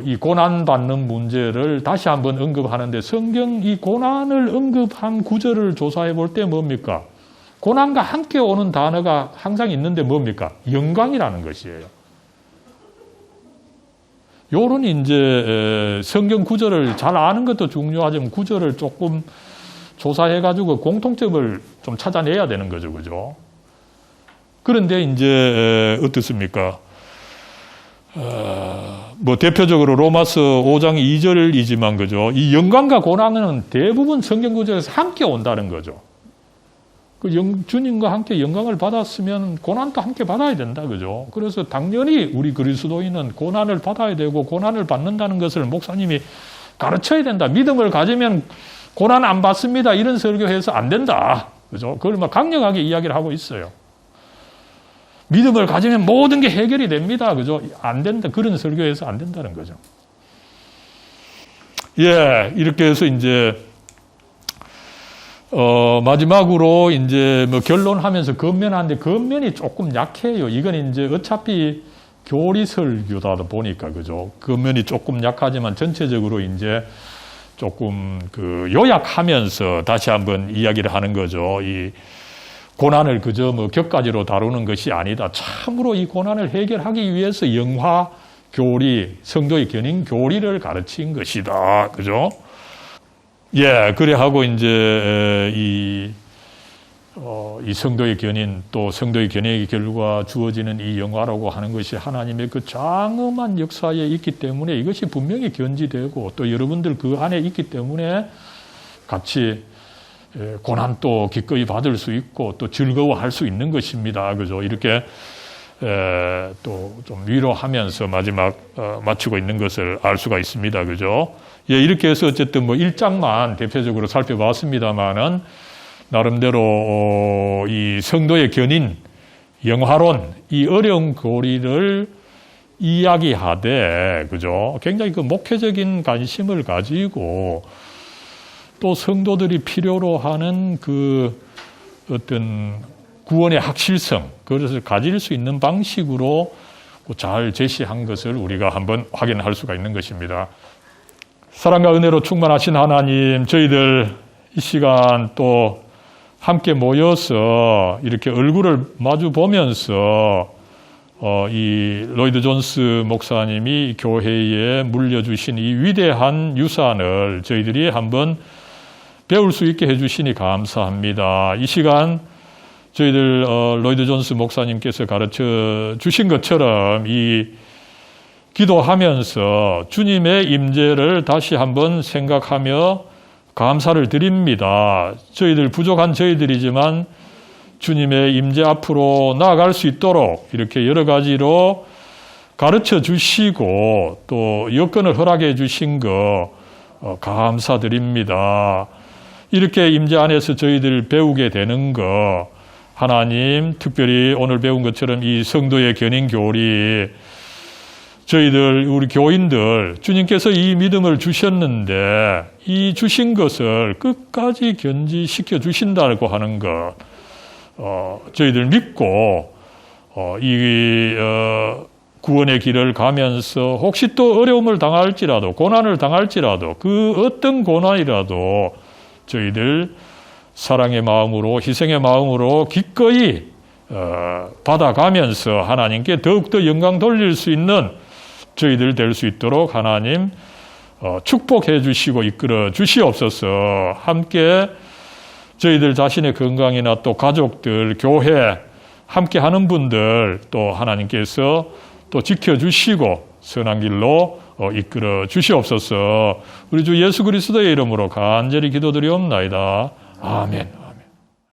이 고난 받는 문제를 다시 한번 언급하는데, 성경 이 고난을 언급한 구절을 조사해 볼 때 뭡니까? 고난과 함께 오는 단어가 항상 있는데 뭡니까? 영광이라는 것이에요. 요런 이제 성경 구절을 잘 아는 것도 중요하지만 구절을 조금 조사해가지고 공통점을 좀 찾아내야 되는 거죠, 그죠? 그런데 이제 어떻습니까? 뭐 대표적으로 로마서 5장 2절이지만, 그죠? 이 영광과 고난은 대부분 성경 구절에서 함께 온다는 거죠. 주님과 함께 영광을 받았으면 고난도 함께 받아야 된다, 그죠? 그래서 당연히 우리 그리스도인은 고난을 받아야 되고 고난을 받는다는 것을 목사님이 가르쳐야 된다. 믿음을 가지면 고난 안 받습니다, 이런 설교해서 안 된다, 그죠? 그걸 막 강력하게 이야기를 하고 있어요. 믿음을 가지면 모든 게 해결이 됩니다, 그죠? 안 된다, 그런 설교해서 안 된다는 거죠. 예, 이렇게 해서 이제 마지막으로 이제 뭐 결론하면서 겉면하는데 겉면이 조금 약해요. 이건 이제 어차피 교리 설교다 보니까, 그죠? 겉면이 조금 약하지만 전체적으로 이제 조금 요약하면서 다시 한번 이야기를 하는 거죠. 이 고난을 그저 뭐 격가지로 다루는 것이 아니다. 참으로 이 고난을 해결하기 위해서 영화 교리, 성도의 견인 교리를 가르친 것이다, 그죠? 예, 그래 하고 이제 이 성도의 견인 또 성도의 견인의 결과 주어지는 이 영화라고 하는 것이 하나님의 그 장엄한 역사에 있기 때문에 이것이 분명히 견지되고 또 여러분들 그 안에 있기 때문에 같이 고난도 기꺼이 받을 수 있고 또 즐거워할 수 있는 것입니다. 그죠? 이렇게 또 좀 위로하면서 마지막 마치고 있는 것을 알 수가 있습니다. 그죠? 예, 이렇게 해서 어쨌든 뭐 1장만 대표적으로 살펴봤습니다만은 나름대로 이 성도의 견인, 영화론, 이 어려운 고리를 이야기하되, 그죠? 굉장히 그 목회적인 관심을 가지고 또 성도들이 필요로 하는 그 어떤 구원의 확실성, 그것을 가질 수 있는 방식으로 잘 제시한 것을 우리가 한번 확인할 수가 있는 것입니다. 사랑과 은혜로 충만하신 하나님, 저희들 이 시간 또 함께 모여서 이렇게 얼굴을 마주 보면서 이 로이드 존스 목사님이 교회에 물려주신 이 위대한 유산을 저희들이 한번 배울 수 있게 해주시니 감사합니다. 이 시간 저희들 로이드 존스 목사님께서 가르쳐 주신 것처럼 이 기도하면서 주님의 임재를 다시 한번 생각하며 감사를 드립니다. 저희들 부족한 저희들이지만 주님의 임재 앞으로 나아갈 수 있도록 이렇게 여러 가지로 가르쳐 주시고 또 여건을 허락해 주신 거 감사드립니다. 이렇게 임재 안에서 저희들 배우게 되는 거 하나님 특별히 오늘 배운 것처럼 이 성도의 견인 교리 저희들 우리 교인들 주님께서 이 믿음을 주셨는데 이 주신 것을 끝까지 견지시켜 주신다고 하는 것 저희들 믿고 이 구원의 길을 가면서 혹시 또 어려움을 당할지라도 고난을 당할지라도 그 어떤 고난이라도 저희들 사랑의 마음으로 희생의 마음으로 기꺼이 받아가면서 하나님께 더욱더 영광 돌릴 수 있는 저희들 될 수 있도록 하나님 축복해 주시고 이끌어 주시옵소서. 함께 저희들 자신의 건강이나 또 가족들, 교회 함께 하는 분들 또 하나님께서 또 지켜주시고 선한 길로 이끌어 주시옵소서. 우리 주 예수 그리스도의 이름으로 간절히 기도드리옵나이다. 아멘.